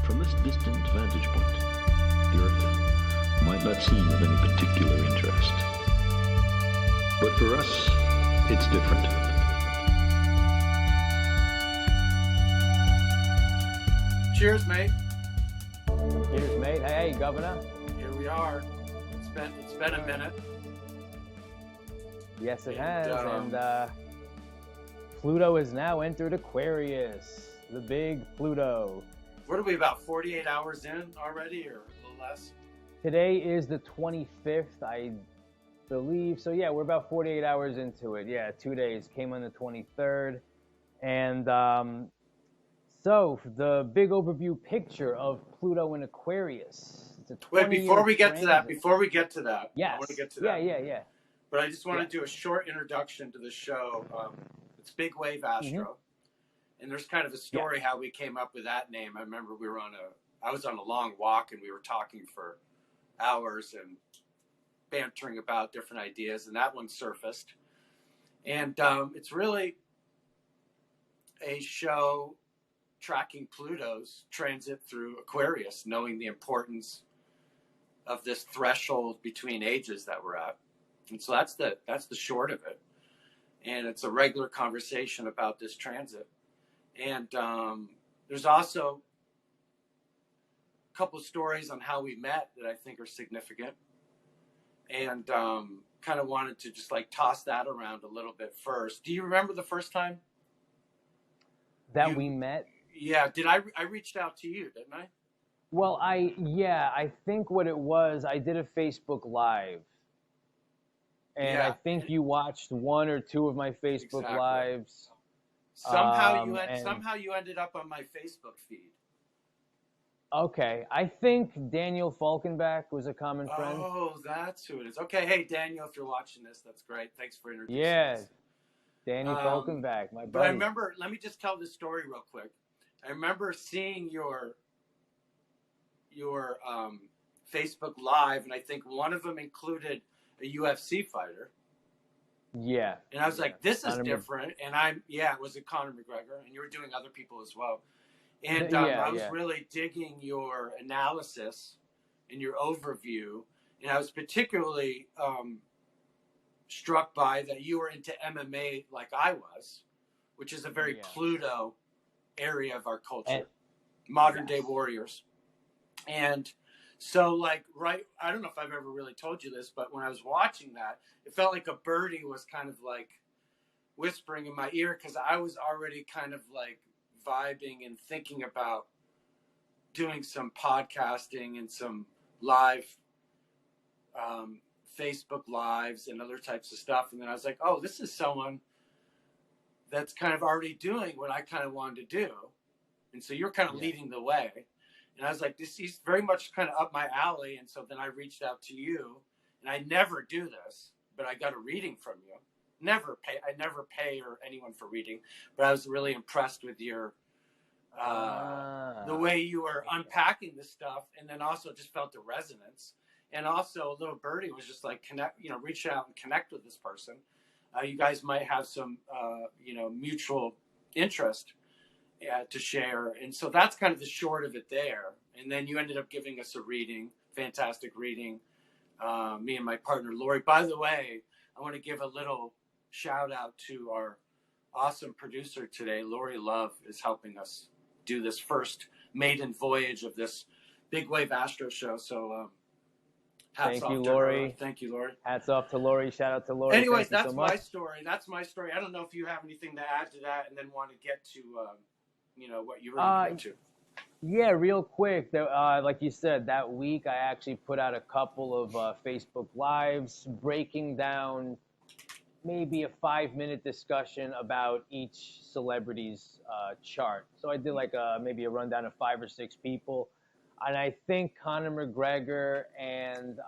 From this distant vantage point, the Earth might not seem of any particular interest. But for us, it's different. Cheers, mate. Cheers, mate. Hey, Governor. Here we are. It's been a minute. Yes, it has. And Pluto has now entered Aquarius. The big Pluto. What are we, about 48 hours in already, or a little less? Today is the 25th, I believe. So, yeah, we're about 48 hours into it. Yeah, 2 days. Came on the 23rd. And so, the big overview picture of Pluto in Aquarius. It's a Wait, before we get to that, yes. I want to get to that. Yeah. But I just want to do a short introduction to the show. It's Big Wave Astro. And there's kind of a story how we came up with that name. I remember I was on a long walk and we were talking for hours and bantering about different ideas, and that one surfaced. And it's really a show tracking Pluto's transit through Aquarius, knowing the importance of this threshold between ages that we're at. And so that's the short of it. And it's a regular conversation about this transit. And there's also a couple of stories on how we met that I think are significant. And kind of wanted to just like toss that around a little bit first. Do you remember the first time that we met? Yeah. I reached out to you, didn't I? Well, I think what it was, I did a Facebook Live. And I think you watched one or two of my Facebook Lives. Somehow you ended up on my Facebook feed. Okay. I think Daniel Falkenbach was a common friend. Oh, that's who it is. Okay. Hey, Daniel, if you're watching this, that's great. Thanks for introducing us. Daniel Falkenbach, my buddy. But I remember, let me just tell this story real quick. I remember seeing your Facebook Live, and I think one of them included a UFC fighter. Yeah. And I was like, this is different. And it was a Conor McGregor, and you were doing other people as well. And I was really digging your analysis and your overview. And I was particularly struck by that you were into MMA like I was, which is a very Pluto area of our culture, modern day warriors. And so, I don't know if I've ever really told you this, but when I was watching that, it felt like a birdie was kind of like whispering in my ear, because I was already kind of like vibing and thinking about doing some podcasting and some live Facebook Lives and other types of stuff. And then I was like, oh, this is someone that's kind of already doing what I kind of wanted to do. And so you're kind of leading the way. And I was like, he's very much kind of up my alley. And so then I reached out to you, and I never do this, but I got a reading from you. I never pay or anyone for reading, but I was really impressed with your, the way you were unpacking this stuff, and then also just felt the resonance. And also little birdie was just like, reach out and connect with this person. You guys might have some, mutual interest to share. And so that's kind of the short of it there. And then you ended up giving us a reading, fantastic reading, me and my partner, Lori. By the way, I want to give a little shout out to our awesome producer today. Lori Love is helping us do this first maiden voyage of this Big Wave Astro show. So hats off to Lori. Her. Thank you, Lori. Hats off to Lori. Shout out to Lori. Anyways, that's my story. That's my story. I don't know if you have anything to add to that, and then want to get to what you were going to. Yeah, real quick. Like you said, that week I actually put out a couple of Facebook Lives breaking down maybe a 5-minute discussion about each celebrity's chart. So I did maybe a rundown of 5 or 6 people. And I think Conor McGregor and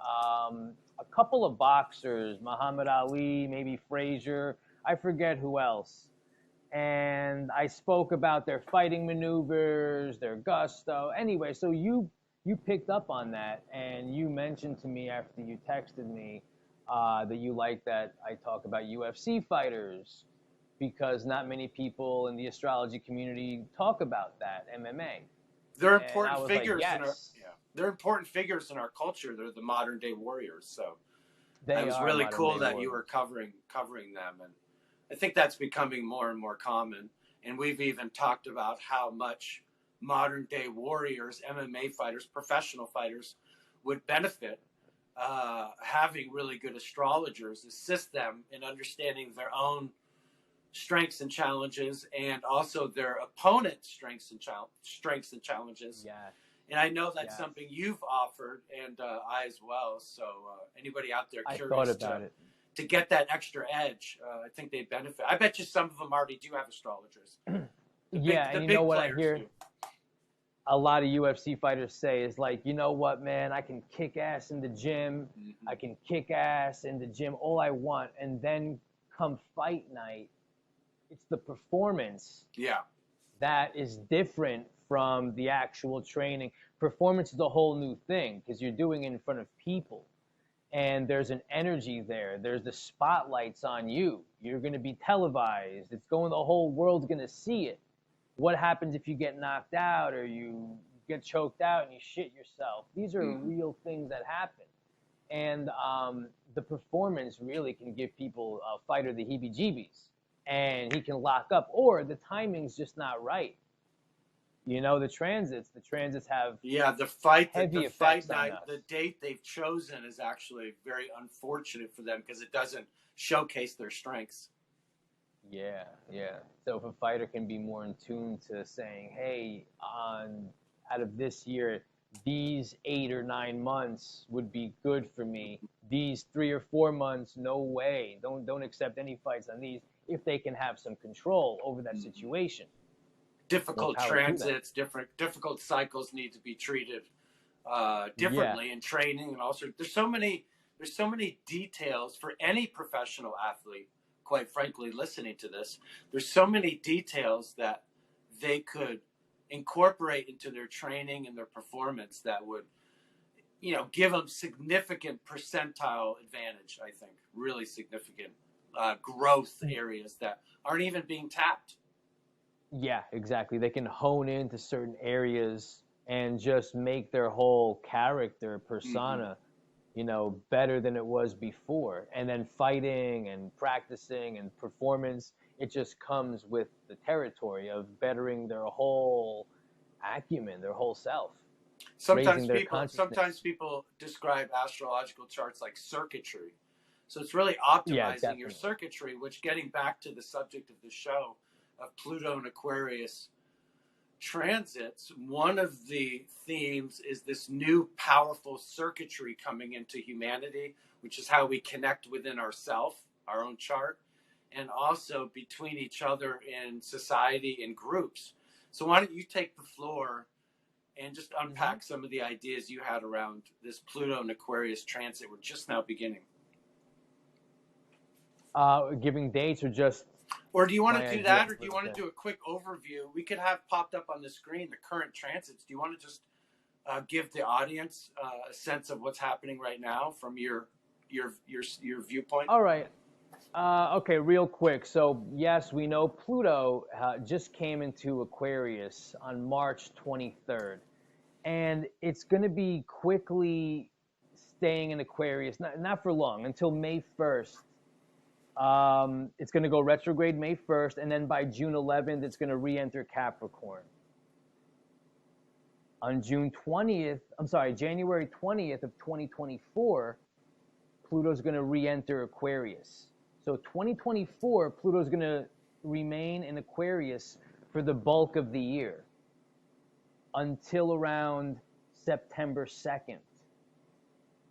a couple of boxers, Muhammad Ali, maybe Frazier, I forget who else. And I spoke about their fighting maneuvers, their gusto. Anyway, so you picked up on that, and you mentioned to me after you texted me that you like that I talk about UFC fighters, because not many people in the astrology community talk about that, MMA. They're And I important was figures like, in our yes, they're important figures in our culture. They're the modern day warriors. So they it was are really modern cool day that you warriors. were covering them, and I think that's becoming more and more common. And we've even talked about how much modern day warriors, MMA fighters, professional fighters, would benefit having really good astrologers assist them in understanding their own strengths and challenges, and also their opponent's strengths and challenges. Yeah, And I know that's yes. something you've offered, and I as well. So anybody out there I thought curious about it. to get that extra edge, I think they benefit. I bet you some of them already do have astrologers. Yeah, and you know what I hear? Do. A lot of UFC fighters say is like, you know what, man, I can kick ass in the gym. Mm-hmm. I can kick ass in the gym all I want. And then come fight night, it's the performance that is different from the actual training. Performance is a whole new thing because you're doing it in front of people. And there's an energy there. There's the spotlights on you. You're going to be televised. It's going, the whole world's going to see it. What happens if you get knocked out or you get choked out and you shit yourself? These are real things that happen. And the performance really can give people, a fighter, the heebie-jeebies. And he can lock up. Or the timing's just not right. You know, the transits have the fight night, us. the date they've chosen is actually very unfortunate for them because it doesn't showcase their strengths. Yeah. So if a fighter can be more in tune to saying, hey, out of this year, these 8 or 9 months would be good for me. These 3 or 4 months, no way. Don't accept any fights on these. If they can have some control over that situation. Difficult transits, difficult cycles need to be treated differently in training, and also there's so many details for any professional athlete. Quite frankly, listening to this, there's so many details that they could incorporate into their training and their performance that would, give them significant percentile advantage. I think really significant growth areas that aren't even being tapped. Yeah, exactly. They can hone into certain areas and just make their whole character, persona, better than it was before. And then fighting and practicing and performance, it just comes with the territory of bettering their whole acumen, their whole self. Sometimes people describe astrological charts like circuitry. So it's really optimizing your circuitry, which, getting back to the subject of the show of Pluto and Aquarius transits, one of the themes is this new powerful circuitry coming into humanity, which is how we connect within ourselves, our own chart, and also between each other in society and groups. So why don't you take the floor and just unpack some of the ideas you had around this Pluto and Aquarius transit we're just now beginning. Giving dates or just... Or do you want to do that, or do you want to do a quick overview? We could have popped up on the screen the current transits. Do you want to just give the audience a sense of what's happening right now from your viewpoint? All right. Okay, real quick. So yes, we know Pluto just came into Aquarius on March 23rd, and it's going to be quickly staying in Aquarius, not for long, until May 1st. It's going to go retrograde May 1st, and then by June 11th, it's going to re-enter Capricorn. On January 20th of 2024, Pluto's going to re-enter Aquarius. So 2024, Pluto's going to remain in Aquarius for the bulk of the year until around September 2nd,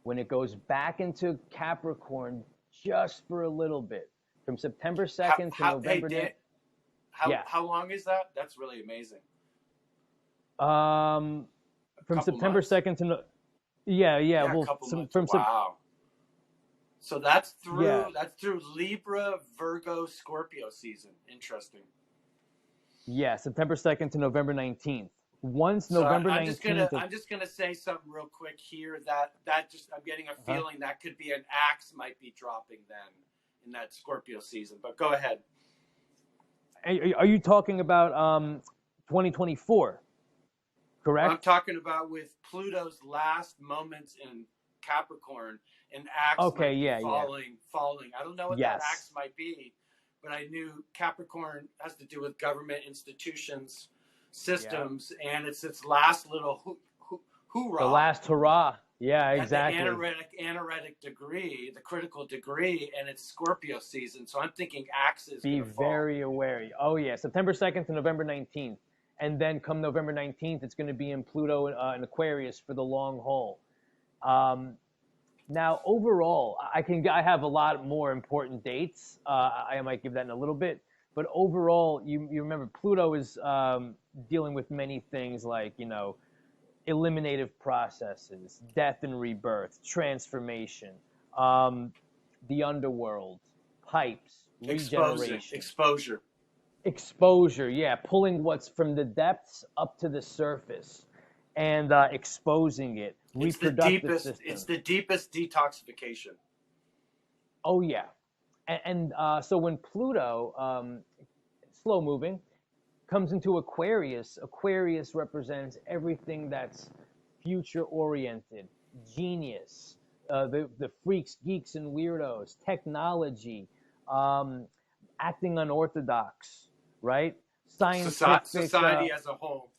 when it goes back into Capricorn just for a little bit, from September 2nd to November 9th. How long is that? That's really amazing. From September 2nd to wow. So that's through Libra, Virgo, Scorpio season. Interesting. Yeah, September 2nd to November 19th. Once November 19th. I'm just gonna say something real quick here that I'm getting a feeling that could be an axe might be dropping then in that Scorpio season. But go ahead. Are you talking about 2024? correct? I'm talking about with Pluto's last moments in Capricorn, an axe Okay, might be yeah, falling. I don't know what that yes. axe might be, but I knew Capricorn has to do with government institutions, systems, and it's its last little hoorah. The last hurrah. Yeah, At the exactly. anaretic degree, the critical degree, and it's Scorpio season. So I'm thinking axes. Be very aware. Oh, yeah. September 2nd to November 19th. And then come November 19th, it's going to be in Pluto and Aquarius for the long haul. Now, overall, I have a lot more important dates. I might give that in a little bit. But overall, you remember Pluto is dealing with many things like, eliminative processes, death and rebirth, transformation, the underworld, pipes, regeneration. Exposure, yeah, pulling what's from the depths up to the surface and exposing it. Reproductive system. It's the deepest detoxification. Oh, yeah. And so when Pluto, slow moving, comes into Aquarius, Aquarius represents everything that's future oriented, genius, the freaks, geeks, and weirdos, technology, acting unorthodox, right? Scientific, society as a whole.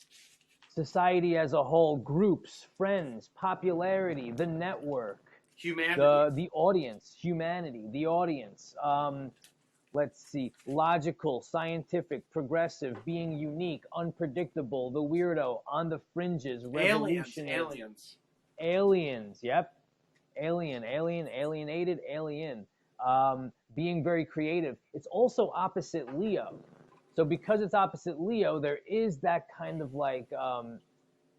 Society as a whole, groups, friends, popularity, the network, humanity, the audience, humanity, the audience. Let's see, logical, scientific, progressive, being unique, unpredictable, the weirdo, on the fringes, revolutionary. Aliens, yep. Alienated, alien. Being very creative. It's also opposite Leo. So because it's opposite Leo, there is that kind of like,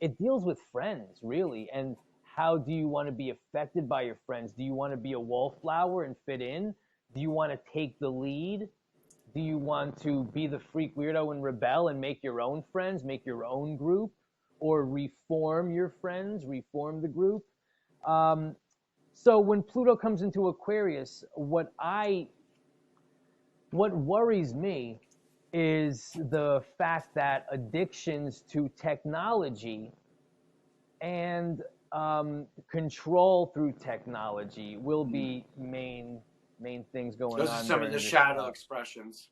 it deals with friends, really. And how do you want to be affected by your friends? Do you want to be a wallflower and fit in? Do you want to take the lead? Do you want to be the freak weirdo and rebel and make your own friends, make your own group, or reform your friends, reform the group? So when Pluto comes into Aquarius, what worries me is the fact that addictions to technology and control through technology will be main things going on. Those are some of the shadow expressions.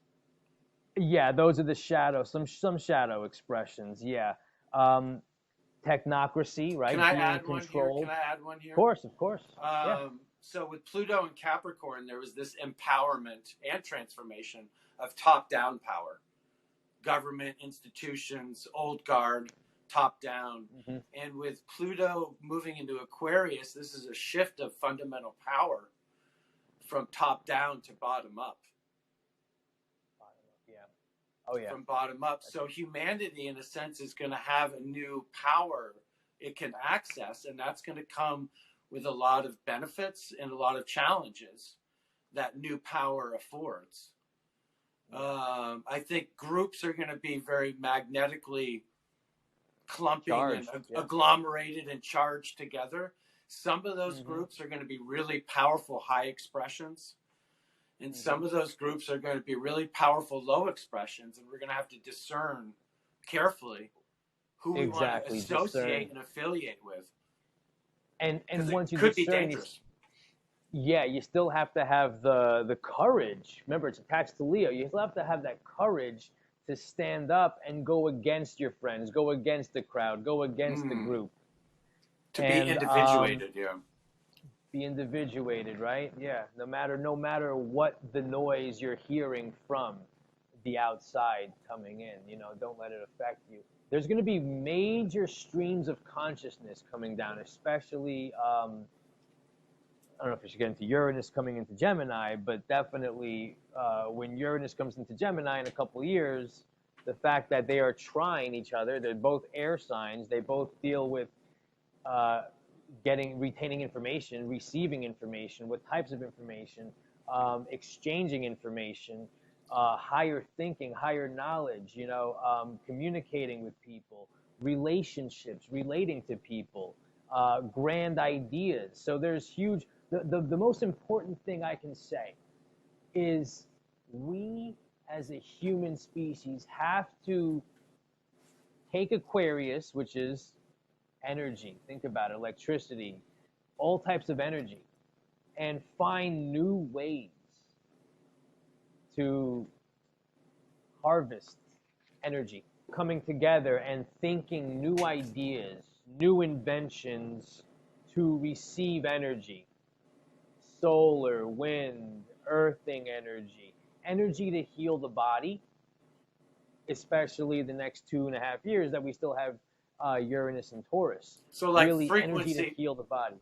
Yeah, those are the shadow, some shadow expressions. Yeah, technocracy, right? Can I add one here? Of course. Yeah. So with Pluto and Capricorn, there was this empowerment and transformation of top-down power, government institutions, old guard, top-down. Mm-hmm. And with Pluto moving into Aquarius, this is a shift of fundamental power from top down to bottom up. Yeah. Oh, yeah. From bottom up. So humanity, in a sense, is going to have a new power it can access, and that's going to come with a lot of benefits and a lot of challenges that new power affords. I think groups are going to be very magnetically clumping and agglomerated and charged together. Some of those groups are going to be really powerful high expressions, and some of those groups are going to be really powerful low expressions, and we're going to have to discern carefully who we want to associate and affiliate with. And once you could be dangerous. Yeah, you still have to have the courage. Remember, it's attached to Leo. You still have to have that courage to stand up and go against your friends, go against the crowd, go against the group. To be individuated, Be individuated, right? Yeah. No matter what the noise you're hearing from the outside coming in, don't let it affect you. There's going to be major streams of consciousness coming down, especially, I don't know if we should get into Uranus coming into Gemini, but definitely when Uranus comes into Gemini in a couple of years, the fact that they are trying each other, they're both air signs, they both deal with retaining information, receiving information, what types of information, exchanging information, higher thinking, higher knowledge, communicating with people, relationships, relating to people, grand ideas. So there's huge, the most important thing I can say is we as a human species have to take Aquarius, which is energy. Think about it, electricity, all types of energy, and find new ways to harvest energy, coming together and thinking new ideas, new inventions to receive energy. Solar, wind, earthing energy, energy to heal the body, especially the next 2.5 years that we still have Uranus and Taurus. So like really frequency, energy to heal the body.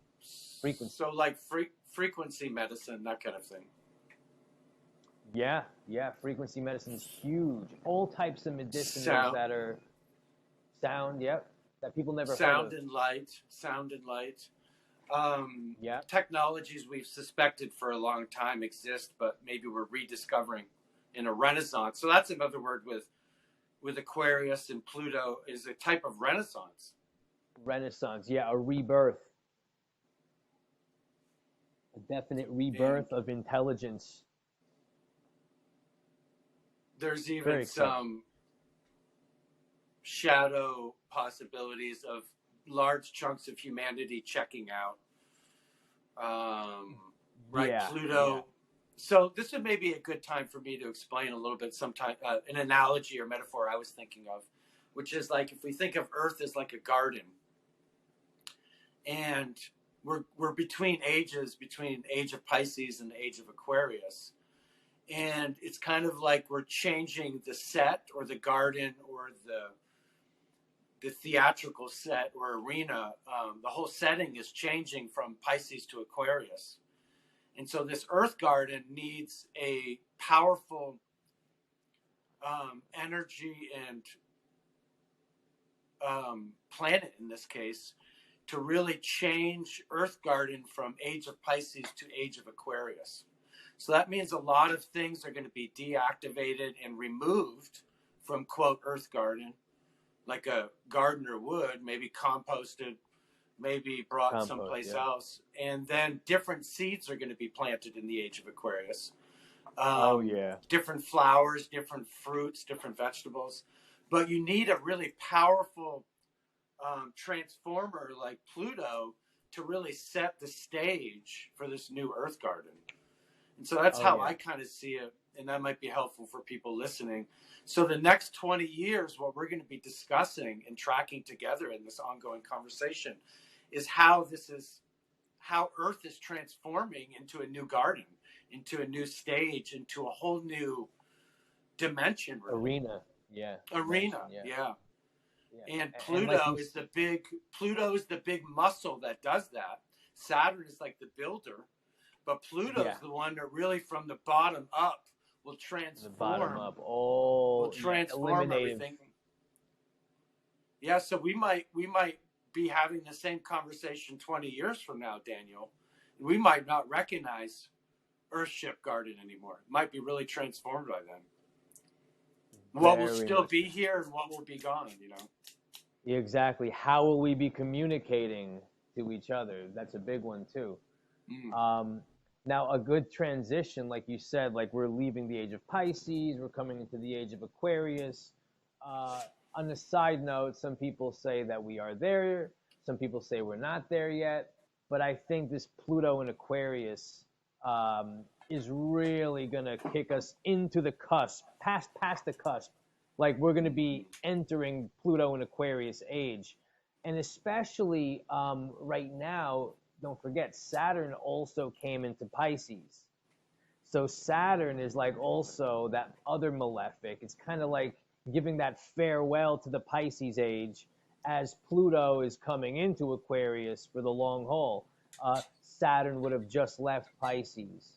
Frequency. So like frequency medicine, that kind of thing. Yeah, frequency medicine is huge. All types of medicinals that are sound, that people never heard of. Sound and light. Technologies we've suspected for a long time exist, but maybe we're rediscovering in a renaissance. So that's another word with Aquarius and Pluto, is a type of renaissance. Renaissance, a rebirth. A definite rebirth of intelligence. There's even some shadow possibilities of large chunks of humanity checking out. Pluto. Yeah. So this would maybe a good time for me to explain a little bit, sometime an analogy or metaphor I was thinking of, which is like if we think of Earth as like a garden, and we're between ages, between age of Pisces and the age of Aquarius. And it's kind of like we're changing the set or the garden or the theatrical set or arena. The whole setting is changing from Pisces to Aquarius. And so this Earth garden needs a powerful energy and planet, in this case, to really change Earth garden from age of Pisces to age of Aquarius. So that means a lot of things are going to be deactivated and removed from, quote, Earth garden, like a gardener would, maybe composted, maybe brought someplace else. And then different seeds are going to be planted in the age of Aquarius. Different flowers, different fruits, different vegetables. But you need a really powerful transformer like Pluto to really set the stage for this new Earth garden. And so that's how I kind of see it, and that might be helpful for people listening. So the next 20 years, what we're going to be discussing and tracking together in this ongoing conversation is how Earth is transforming into a new garden, into a new stage, into a whole new dimension. Really. Arena. And Pluto is the big muscle that does that. Saturn is like the builder. But Pluto is the one that really, from the bottom up, will transform. The bottom up, will transform everything. Yeah, so we might be having the same conversation 20 years from now, Daniel. We might not recognize Earthship Garden anymore. It might be really transformed by then. What will still be here and what will be gone, Exactly. How will we be communicating to each other? That's a big one too. Now, a good transition, like you said, like we're leaving the age of Pisces, we're coming into the age of Aquarius. On a side note, some people say that we are there. Some people say we're not there yet. But I think this Pluto in Aquarius is really going to kick us into the cusp, past the cusp. Like we're going to be entering Pluto in Aquarius age. And especially right now, don't forget, Saturn also came into Pisces. So Saturn is like also that other malefic. It's kind of like giving that farewell to the Pisces age as Pluto is coming into Aquarius for the long haul. Saturn would have just left Pisces.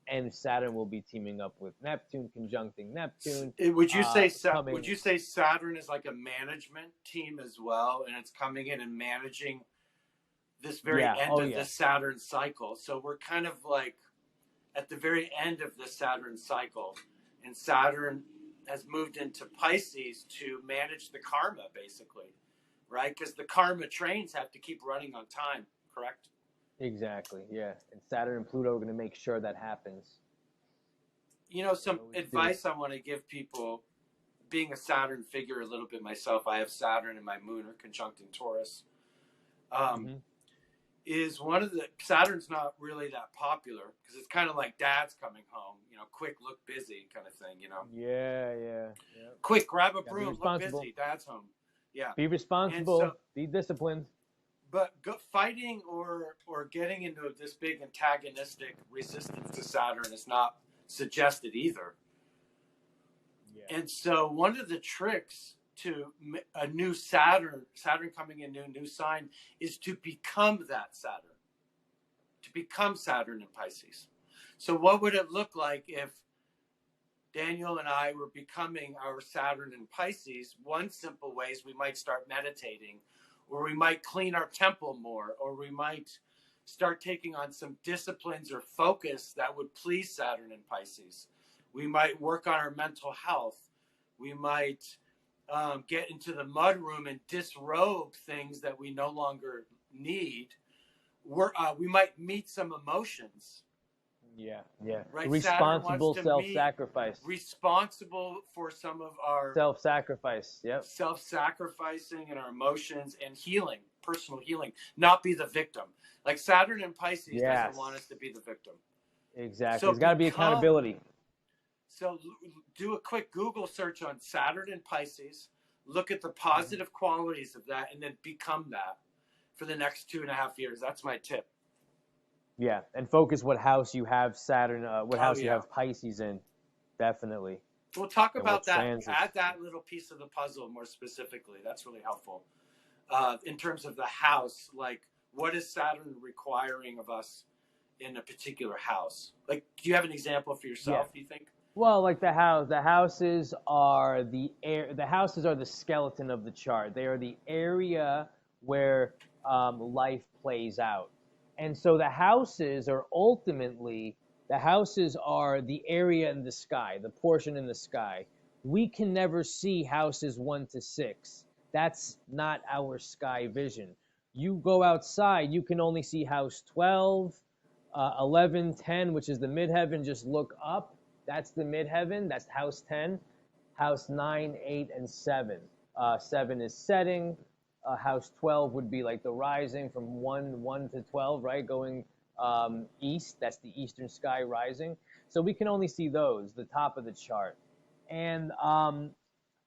And Saturn will be teaming up with Neptune, conjuncting Neptune. Would you say Saturn is like a management team as well, and it's coming in and managing this very end of the Saturn cycle? So we're kind of like at the very end of the Saturn cycle, and Saturn has moved into Pisces to manage the karma, basically, right? Because the karma trains have to keep running on time, correct? Exactly, yeah. And Saturn and Pluto are going to make sure that happens. Some advice I want to give people being a Saturn figure a little bit myself, I have Saturn and my moon are conjunct in Taurus. Is one of the Saturn's not really that popular because it's kind of like dad's coming home, you know, quick, look busy kind of thing, you know. Yeah. Quick, grab a Gotta be broom, look responsible. busy, dad's home. Yeah. Be responsible. So, be disciplined. But fighting or getting into this big antagonistic resistance to Saturn is not suggested either. Yeah. And so one of the tricks to a new Saturn coming into a new sign is to become that Saturn, to become Saturn in Pisces. So what would it look like if Daniel and I were becoming our Saturn in Pisces? One simple way is we might start meditating, or we might clean our temple more, or we might start taking on some disciplines or focus that would please Saturn in Pisces. We might work on our mental health. We might get into the mudroom and disrobe things that we no longer need. We might meet some emotions. Yeah. Right? Responsible self-sacrifice. Responsible for some of our self-sacrifice. Yep. Self-sacrificing and our emotions and healing, personal healing. Not be the victim. Like Saturn in Pisces doesn't want us to be the victim. Exactly. So there's got to be accountability. So do a quick Google search on Saturn and Pisces. Look at the positive qualities of that, and then become that for the next 2.5 years. That's my tip. Yeah, and focus what house you have Saturn, what house you have Pisces in. Definitely. We'll talk about that. Add that little piece of the puzzle more specifically. That's really helpful. In terms of the house, like what is Saturn requiring of us in a particular house? Like, do you have an example for yourself, do you think? Well, like the houses are the skeleton of the chart. They are the area where life plays out. And so the houses are the area in the sky, the portion in the sky. We can never see houses 1 to 6. That's not our sky vision. You go outside, you can only see house 12, 11, 10, which is the midheaven. Just look up. That's the midheaven. That's house 10. House 9, 8, and 7. 7 is setting. House 12 would be like the rising from 1 to 12, right? Going east. That's the eastern sky rising. So we can only see those, the top of the chart. And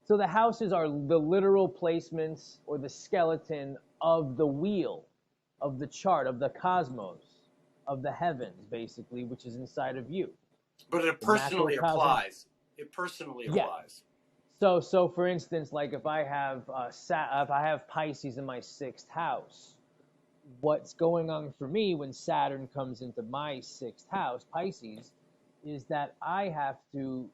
so the houses are the literal placements or the skeleton of the wheel, of the chart, of the cosmos, of the heavens, basically, which is inside of you. But it personally applies. It personally applies. So for instance, like if I have Pisces in my 6th house, what's going on for me when Saturn comes into my 6th house, Pisces, is that I have to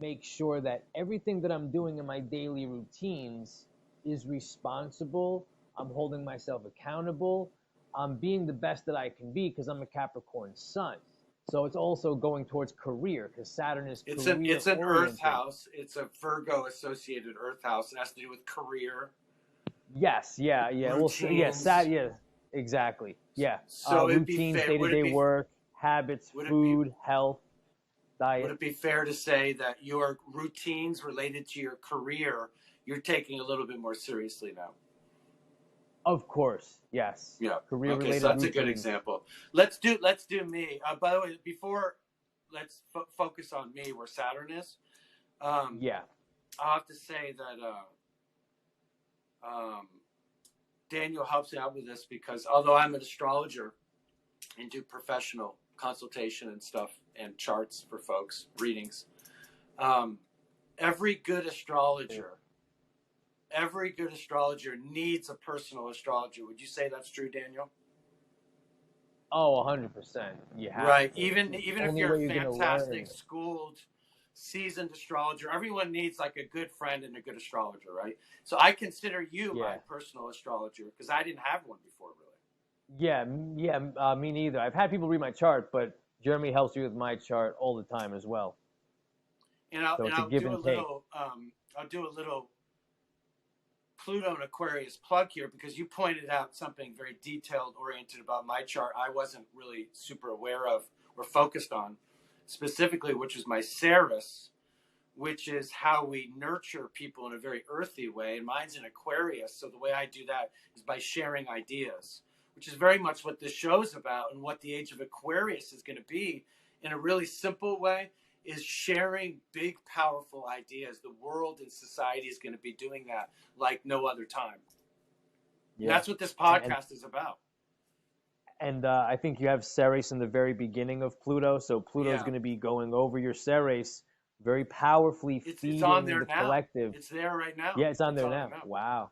make sure that everything that I'm doing in my daily routines is responsible. I'm holding myself accountable. I'm being the best that I can be because I'm a Capricorn sun. So it's also going towards career because Saturn is It's an Earth house. It's a Virgo associated Earth house. It has to do with career. Yes, yeah. Routines. Exactly. Yeah. So routines, day-to-day work, habits, food, health, diet. Would it be fair to say that your routines related to your career, you're taking a little bit more seriously now? Of course, yes. Yeah. Career-related so that's routines. a good example. Let's do me. By the way, before let's focus on me where Saturn is. I'll have to say that Daniel helps me out with this because although I'm an astrologer and do professional consultation and stuff and charts for folks, readings, every good astrologer needs a personal astrologer. Would you say that's true, Daniel? Oh, 100%. You have right. to. Even if you're a fantastic, schooled, seasoned astrologer, everyone needs like a good friend and a good astrologer, right? So I consider you my personal astrologer because I didn't have one before, really. Me neither. I've had people read my chart, but Jeremy helps me with my chart all the time as well. And I'll do a little Pluto and Aquarius plug here because you pointed out something very detailed oriented about my chart I wasn't really super aware of or focused on specifically, which is my Ceres, which is how we nurture people in a very earthy way. And mine's in Aquarius. So the way I do that is by sharing ideas, which is very much what this show is about, and what the age of Aquarius is going to be in a really simple way is sharing big, powerful ideas. The world and society is going to be doing that like no other time. Yeah. That's what this podcast is about. And I think you have Ceres in the very beginning of Pluto. So Pluto is going to be going over your Ceres very powerfully, feeding it's on there the now. collective. It's there right now. Yeah, it's on there now. Wow.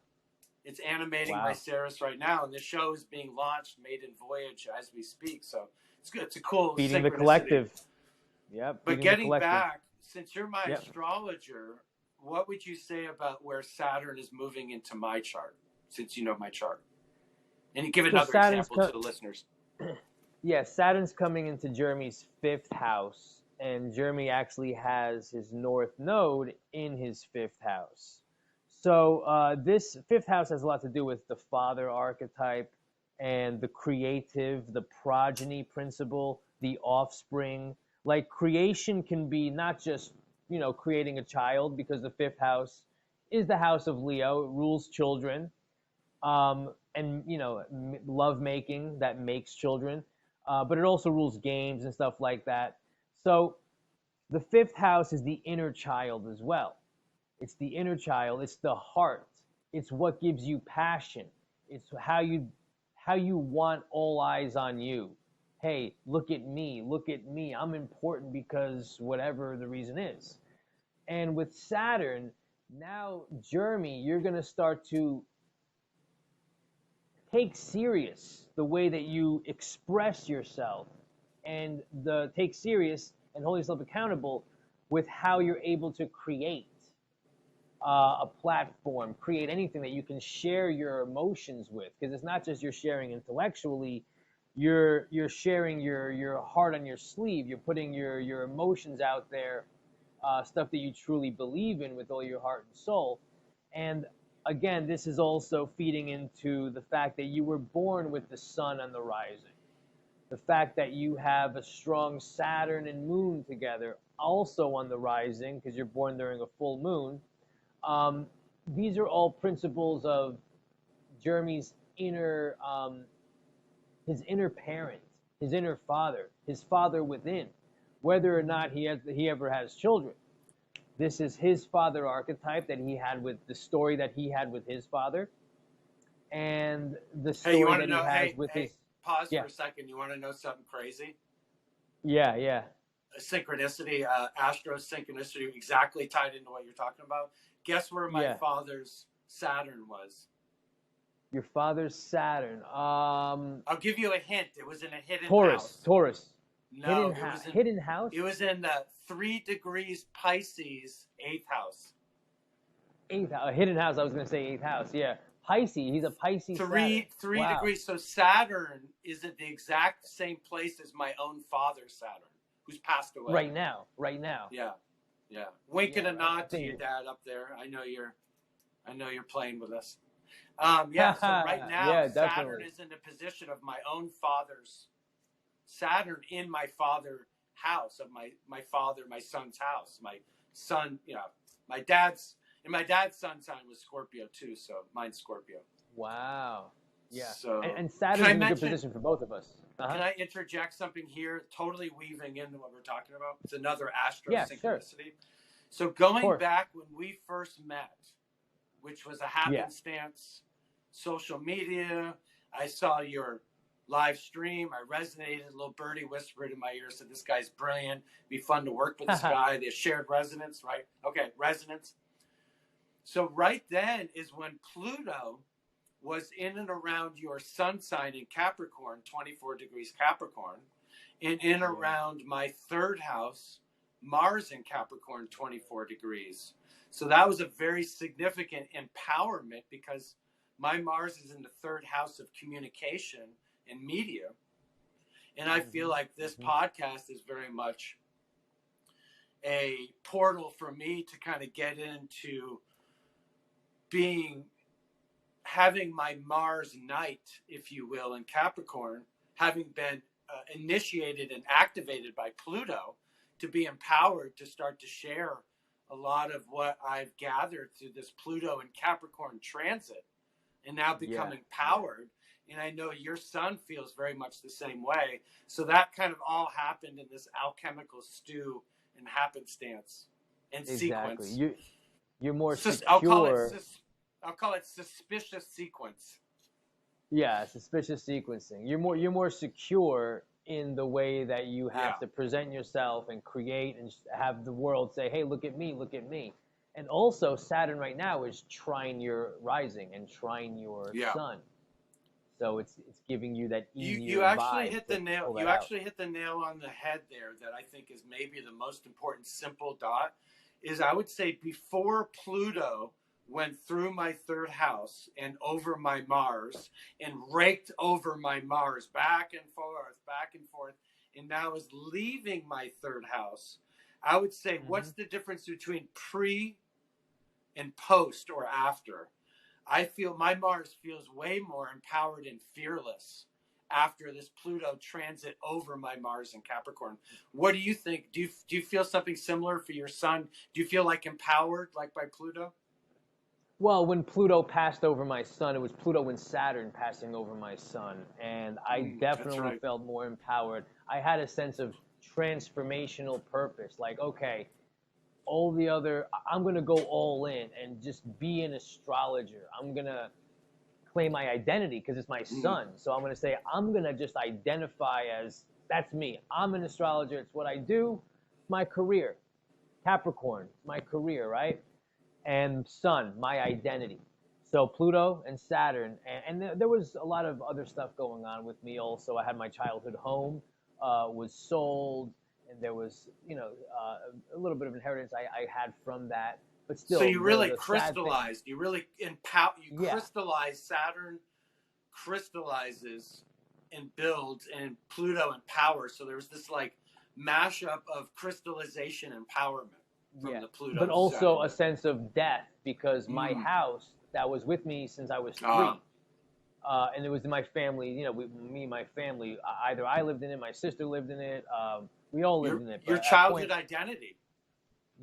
It's animating my Ceres right now. And the show is being launched, maiden, voyage, as we speak. So it's good. It's a cool feeding the collective. Yep. But getting back, since you're my astrologer, what would you say about where Saturn is moving into my chart, since you know my chart? And you give another example to the listeners. Yeah, Saturn's coming into Jeremy's 5th house, and Jeremy actually has his North Node in his 5th house. So this 5th house has a lot to do with the father archetype and the creative, the progeny principle, the offspring. Like creation can be not just, creating a child, because the 5th house is the house of Leo. It rules children. And, love making that makes children. But it also rules games and stuff like that. So the 5th house is the inner child as well. It's the inner child. It's the heart. It's what gives you passion. It's how you want all eyes on you. Hey, look at me. Look at me. I'm important because whatever the reason is. And with Saturn, now, Jeremy, you're going to start to take serious the way that you express yourself, and take serious and hold yourself accountable with how you're able to create a platform, create anything that you can share your emotions with, because it's not just you're sharing intellectually, you're sharing your heart on your sleeve, you're putting your emotions out there, stuff that you truly believe in with all your heart and soul. And again, this is also feeding into the fact that you were born with the sun on the rising. The fact that you have a strong Saturn and moon together, also on the rising, because you're born during a full moon. These are all principles of Jeremy's inner, his inner parent, his inner father, his father within, whether or not he ever has children. This is his father archetype that he had with the story that he had with his father, and the story that he has with his. Pause for a second. You want to know something crazy? Yeah. A synchronicity, astro synchronicity, exactly tied into what you're talking about. Guess where my father's Saturn was? Your father's Saturn. I'll give you a hint. It was in a hidden house. Taurus. No, hidden house? It was in the 3 degrees Pisces 8th house. 8th house. A hidden house. I was going to say 8th house. Yeah. Pisces. He's a Pisces. Three degrees. So Saturn is at the exact same place as my own father, Saturn, who's passed away. Right now. Yeah. Winking a nod to your dad up there. I know you're playing with us. So right now, Saturn is in the position of my own father's. Saturn in my father house of my son's house. My son, my dad's sun sign was Scorpio too, so mine's Scorpio. Wow. Yeah. So, and Saturn's in a good position for both of us. Uh-huh. Can I interject something here, totally weaving into what we're talking about? It's another astro synchronicity. Sure. So going back when we first met, which was a happenstance, social media, I saw your live stream. I resonated. A little birdie whispered in my ear, said, "This guy's brilliant. Be fun to work with this guy." They shared resonance, right? Okay, resonance. So right then is when Pluto was in and around your sun sign in Capricorn, 24 degrees Capricorn, and in around my 3rd house, Mars in Capricorn, 24 degrees. So that was a very significant empowerment, because my Mars is in the 3rd house of communication and media. And I feel like this podcast is very much a portal for me to kind of get into having my Mars night, if you will, in Capricorn, having been initiated and activated by Pluto, to be empowered to start to share a lot of what I've gathered through this Pluto and Capricorn transit and now becoming powered. And I know your sun feels very much the same way. So that kind of all happened in this alchemical stew and happenstance and sequence. You're more secure. I'll call it suspicious sequence. Yeah, suspicious sequencing. You're more secure in the way that you have to present yourself and create and have the world say, hey, look at me, look at me. And also Saturn right now is trine your rising and trine your sun. So it's giving you that you actually hit the nail. You actually hit the nail on the head there. That I think is maybe the most important simple dot is I would say before Pluto went through my third house and over my Mars and raked over my Mars back and forth, and now is leaving my third house. I would say, what's the difference between pre and post or after? I feel my Mars feels way more empowered and fearless after this Pluto transit over my Mars in Capricorn. What do you think? Do you feel something similar for your sun? Do you feel like empowered, like by Pluto? Well, when Pluto passed over my sun, it was Pluto and Saturn passing over my sun, and I definitely felt more empowered. I had a sense of transformational purpose, like, okay, I'm going to go all in and just be an astrologer. I'm going to claim my identity because it's my sun. So I'm going to say, I'm going to just identify as, that's me. I'm an astrologer. It's what I do. My career. Capricorn, my career, right? And sun, my identity. So Pluto and Saturn. And there was a lot of other stuff going on with me also. I had my childhood home was sold. And there was, a little bit of inheritance I had from that, but still. So you really crystallized. You really crystallized. Saturn crystallizes and builds, and Pluto empowers. So there was this like mashup of crystallization and empowerment from the Pluto. But also a sense of death because my house that was with me since I was 3. And it was in my family. Me and my family. Either I lived in it, my sister lived in it. We all lived in it. Your childhood identity.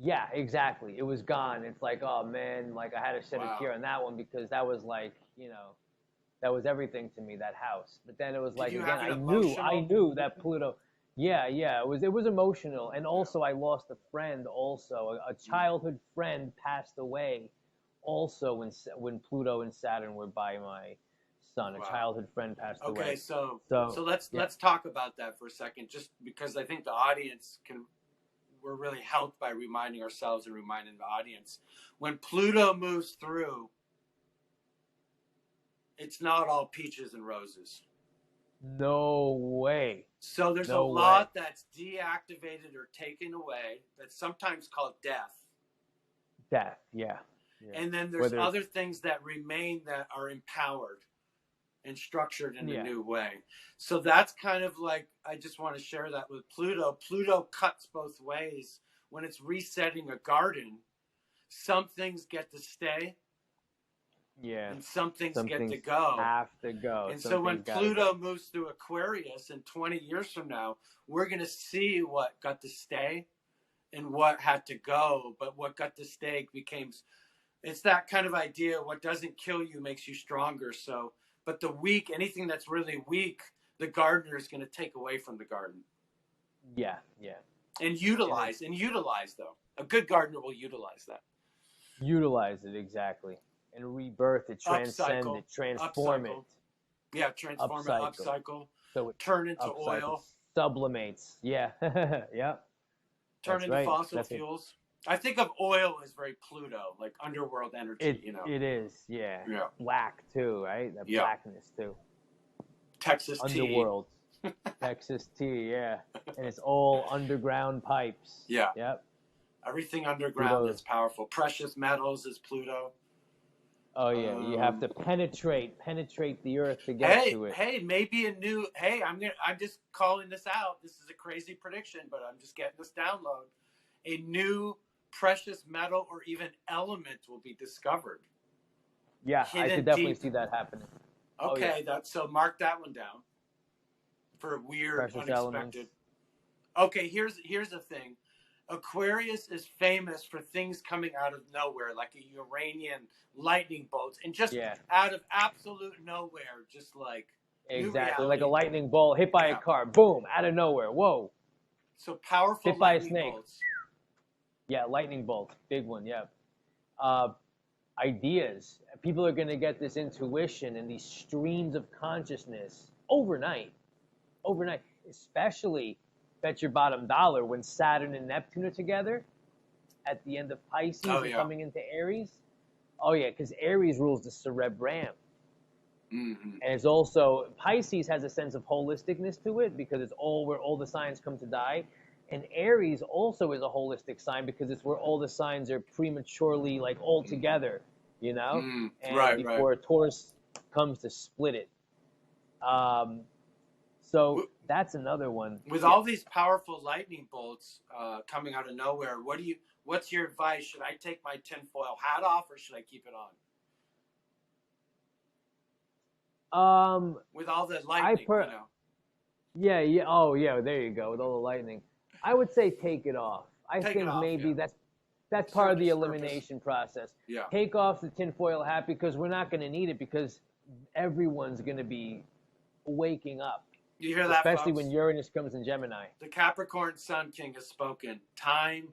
Yeah, exactly. It was gone. It's like, oh man, like I had to shed a tear on that one because that was like, that was everything to me, that house. But then it was like, again, I knew that Pluto. Yeah, it was emotional. And also I lost a friend also. A childhood friend passed away also when Pluto and Saturn were by my son. A childhood friend passed away. Okay, so let's talk about that for a second, just because I think the audience we're really helped by reminding ourselves and reminding the audience. When Pluto moves through, it's not all peaches and roses. No way. So there's a lot that's deactivated or taken away that's sometimes called death. Death, yeah. And then there's other things that remain that are empowered and structured in a new way. So that's kind of like, I just want to share that with Pluto. Pluto cuts both ways. When it's resetting a garden, some things get to stay. Yeah. And some things get to go. Have to go. And so when Pluto moves through Aquarius in 20 years from now, we're going to see what got to stay and what had to go. But what got to stay it's that kind of idea. What doesn't kill you makes you stronger. So, but the weak, anything that's really weak, the gardener is going to take away from the garden. Yeah. And utilize though. A good gardener will utilize that. Utilize it, exactly. And rebirth it, transcend it, transform it. Yeah, transform it, upcycle. So it turn into oil. Sublimates. Yeah. Yeah. Turn into fossil fuels. I think of oil as very Pluto, like underworld energy, It is, yeah. Black too, right? That blackness too. Texas underworld. Texas tea, yeah. And it's all underground pipes. Yeah. Yep. Everything underground is powerful. Precious metals is Pluto. Oh yeah, you have to penetrate the earth to get to it. I'm just calling this out. This is a crazy prediction, but I'm just getting this download. A new precious metal or even element will be discovered. Yeah, I could definitely see that happening. Okay, so mark that one down for weird, precious unexpected. Elements. Okay, here's the thing. Aquarius is famous for things coming out of nowhere, like a Uranian lightning bolts, and just out of absolute nowhere, just like exactly like a lightning bolt hit by a car, boom, out of nowhere. Whoa! So powerful hit by lightning a snake. bolts. Yeah, lightning bolt, big one. Yeah. Ideas. People are going to get this intuition and these streams of consciousness overnight, especially bet your bottom dollar when Saturn and Neptune are together at the end of Pisces and coming into Aries. Oh yeah, because Aries rules the cerebrum. Mm-hmm. And it's also, Pisces has a sense of holisticness to it because it's all where all the signs come to die. And Aries also is a holistic sign because it's where all the signs are prematurely like all together, you know? And before Taurus comes to split it. So that's another one. With all these powerful lightning bolts coming out of nowhere, what's your advice? Should I take my tinfoil hat off or should I keep it on? With all the lightning, you know. Yeah. Oh, yeah. There you go. With all the lightning, I would say take it off. I think maybe that's part of the elimination process. Yeah. Take off the tinfoil hat because we're not going to need it because everyone's going to be waking up. You hear that, especially folks? When Uranus comes in Gemini. The Capricorn Sun King has spoken. Time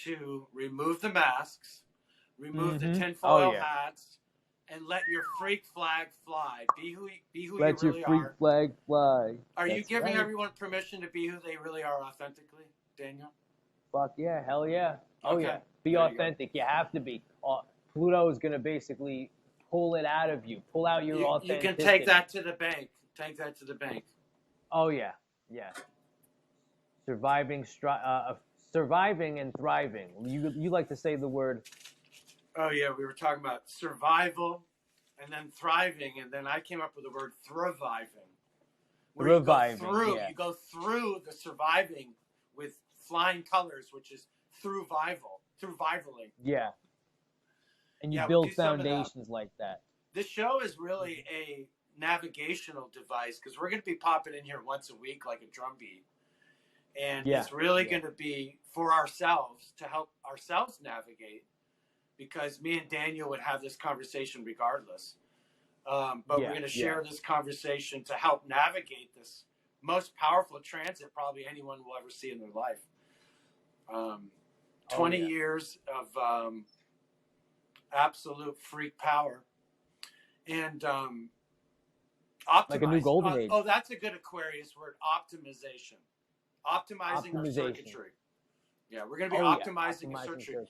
to remove the masks, remove the tinfoil hats, and let your freak flag fly. Be who you really are. Let your freak flag fly. Are you giving everyone permission to be who they really are authentically, Daniel? Fuck yeah, hell yeah. Oh yeah, be authentic. You have to be. Pluto is going to basically pull it out of you. Pull out your authenticity. You can take that to the bank. Take that to the bank. Oh yeah, yeah. Surviving and thriving. You like to say the word. Oh yeah, we were talking about survival, and then thriving, and then I came up with the word thriving. Reviving. You go through the surviving with flying colors, which is thrivaling. Yeah. And you build foundations like that. This show is really a navigational device because we're going to be popping in here once a week like a drum beat. And it's really going to be for ourselves to help ourselves navigate because me and Daniel would have this conversation regardless. But we're going to share this conversation to help navigate this most powerful transit probably anyone will ever see in their life. 20 years of absolute freak power. And optimize. Like a new golden age. Oh, that's a good Aquarius word, optimization. Optimizing our circuitry. Yeah, we're going to be optimizing circuitry.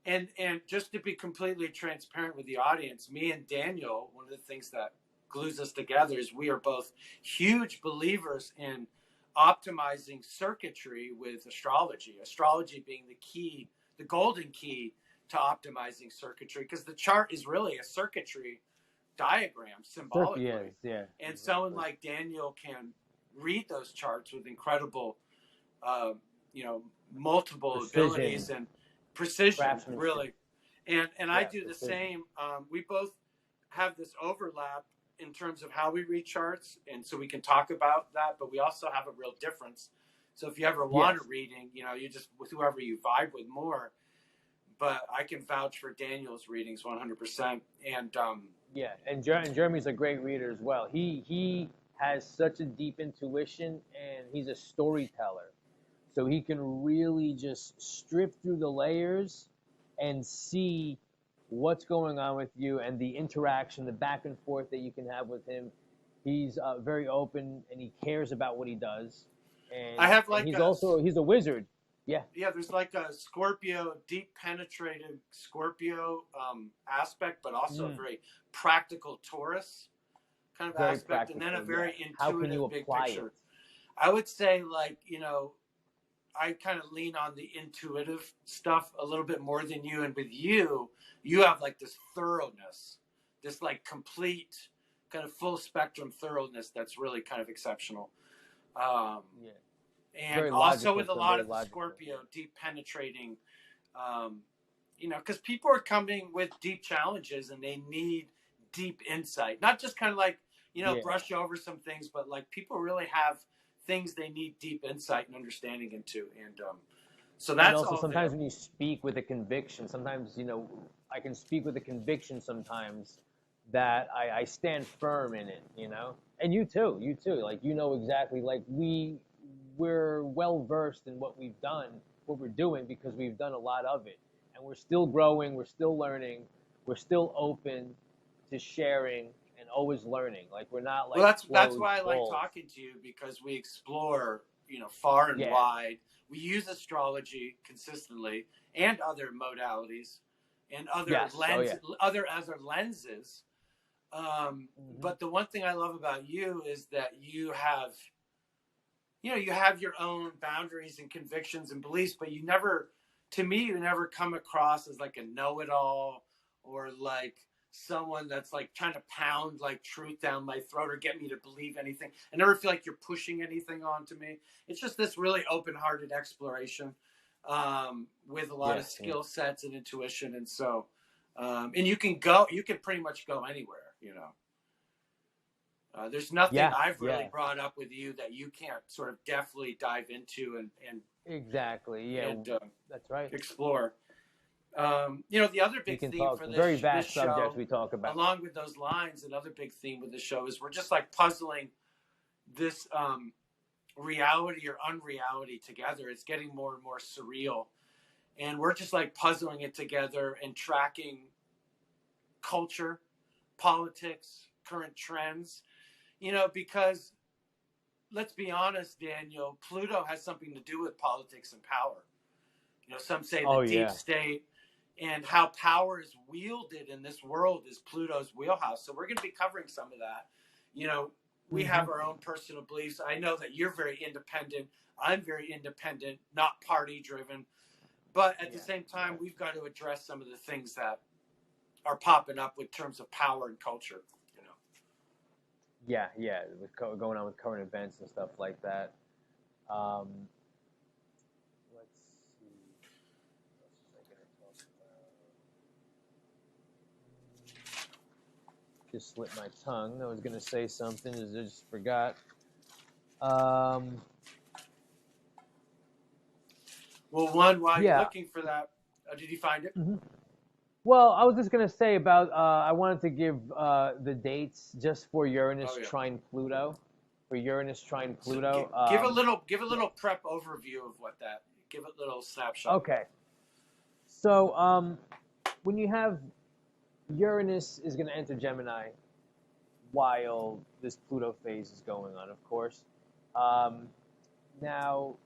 And just to be completely transparent with the audience, me and Daniel, one of the things that glues us together is we are both huge believers in optimizing circuitry with astrology. Astrology being the key, the golden key to optimizing circuitry, because the chart is really a circuitry diagram symbolically. And someone like Daniel can read those charts with incredible, multiple abilities and precision, really. And I do the same. We both have this overlap in terms of how we read charts, and so we can talk about that, but we also have a real difference. So if you ever want a reading, you just with whoever you vibe with more. But I can vouch for Daniel's readings 100%. And and Jeremy's a great reader as well. He has such a deep intuition, and he's a storyteller. So he can really just strip through the layers and see what's going on with you and the interaction, the back and forth that you can have with him. He's very open, and he cares about what he does. And I have he's a wizard. Yeah, there's like a Scorpio, deep penetrative Scorpio aspect, but also a very practical Taurus kind of aspect, and then a very intuitive big picture. I would say, I kind of lean on the intuitive stuff a little bit more than you, and with you have like this thoroughness, this like complete kind of full spectrum thoroughness that's really kind of exceptional. And also with a lot of the Scorpio, deep penetrating, because people are coming with deep challenges and they need deep insight, not just kind of like, brush over some things, but like people really have things they need deep insight and understanding into. And So that's and also all sometimes there. when you speak with a conviction, sometimes, I can speak with a conviction sometimes that I stand firm in it, and you too, like, exactly, like we're well versed in what we've done, what we're doing, because we've done a lot of it, and we're still growing, we're still learning, we're still open to sharing and always learning. Like, we're not like Well, that's closed why I like walls. talking to you, because we explore, far and Yeah. wide. We use astrology consistently and other modalities and other Yes. other lenses. But the one thing I love about you is that you have your own boundaries and convictions and beliefs, but you never come across as like a know-it-all, or like someone that's like trying to pound like truth down my throat or get me to believe anything. I never feel like you're pushing anything onto me. It's just this really open-hearted exploration, with a lot of skill sets and intuition. And so, and you can pretty much go anywhere, there's nothing I've really brought up with you that you can't sort of deftly dive into and exactly, and, that's right, explore. The other big theme for very vast this show, subjects we talk about. Along with those lines, another big theme with the show is we're just like puzzling this reality or unreality together. It's getting more and more surreal, and we're just like puzzling it together and tracking culture, politics, current trends. Because let's be honest, Daniel, Pluto has something to do with politics and power. Some say the deep state and how power is wielded in this world is Pluto's wheelhouse. So we're going to be covering some of that. We have our own personal beliefs. I know that you're very independent. I'm very independent, not party driven. But at the same time, we've got to address some of the things that are popping up with terms of power and culture. Yeah, with going on with current events and stuff like that. Let's see. What else was I going to talk about? Just slipped my tongue. I was going to say something, I just forgot. Well, while you're looking for that, did you find it? Mm-hmm. Well, I was just going to say about, I wanted to give the dates just for Uranus trine Pluto. For Uranus trine Pluto. So give a little prep overview of what that, give a little snapshot. Okay. So when you have Uranus is going to enter Gemini while this Pluto phase is going on, of course. Now,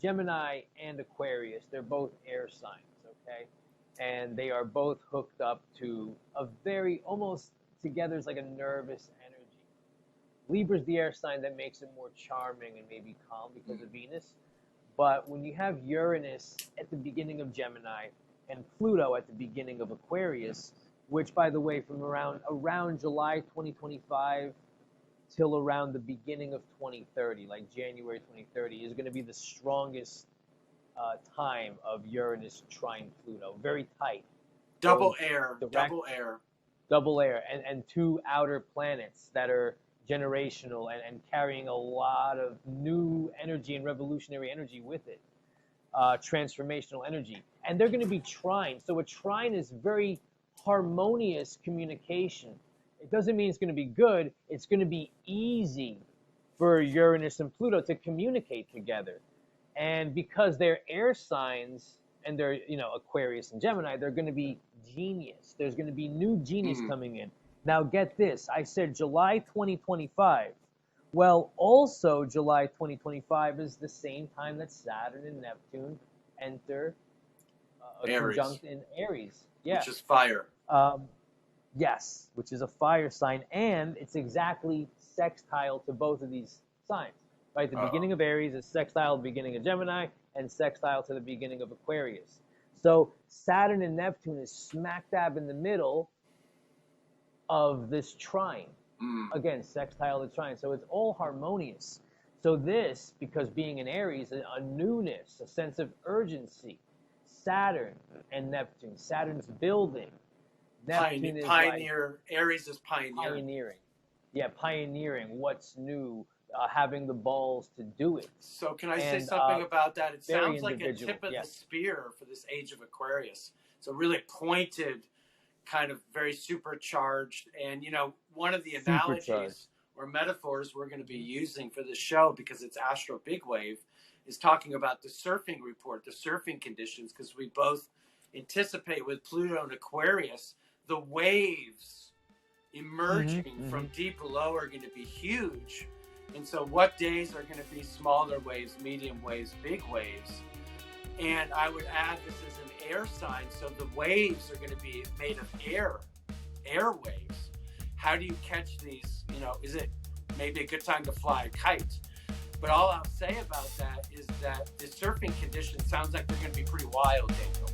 Gemini and Aquarius, they're both air signs, okay? And they are both hooked up to a very, almost together, it's like a nervous energy. Libra's the air sign that makes it more charming and maybe calm because of Venus. But when you have Uranus at the beginning of Gemini and Pluto at the beginning of Aquarius, which, by the way, from around July 2025 till around the beginning of 2030, like January 2030, is going to be the strongest time of Uranus trine Pluto. Very tight. Double air, and two outer planets that are generational and carrying a lot of new energy and revolutionary energy with it. Transformational energy. And they're going to be trine. So a trine is very harmonious communication. It doesn't mean it's going to be good. It's going to be easy for Uranus and Pluto to communicate together. And because they're air signs and they're, Aquarius and Gemini, they're going to be genius. There's going to be new genius coming in. Now get this. I said July 2025. Well, also July 2025 is the same time that Saturn and Neptune enter a conjunct in Aries. Yeah. Which is fire. Yes, which is a fire sign. And it's exactly sextile to both of these signs. Right, the beginning of Aries is sextile to the beginning of Gemini and sextile to the beginning of Aquarius. So Saturn and Neptune is smack dab in the middle of this trine. Again, sextile to trine. So it's all harmonious. So this, because being in Aries, a newness, a sense of urgency. Saturn and Neptune. Saturn's building. Neptune is pioneer. Aries is pioneering. Yeah, pioneering. What's new. having the balls to do it. So can I say And, something about that? It very sounds like a individual, tip of yes. the spear for this age of Aquarius. It's a really pointed, kind of very supercharged. And, you know, one of the analogies or metaphors we're going to be using for this show, because it's Astro Big Wave, is talking about the surfing report, the surfing conditions, because we both anticipate with Pluto and Aquarius, the waves emerging from deep below are going to be huge. And so what days are going to be smaller waves, medium waves, big waves? And I would add this as an air sign. So the waves are going to be made of air waves. How do you catch these? You know, is it maybe a good time to fly a kite? But all I'll say about that is that the surfing conditions sounds like they're going to be pretty wild, Daniel.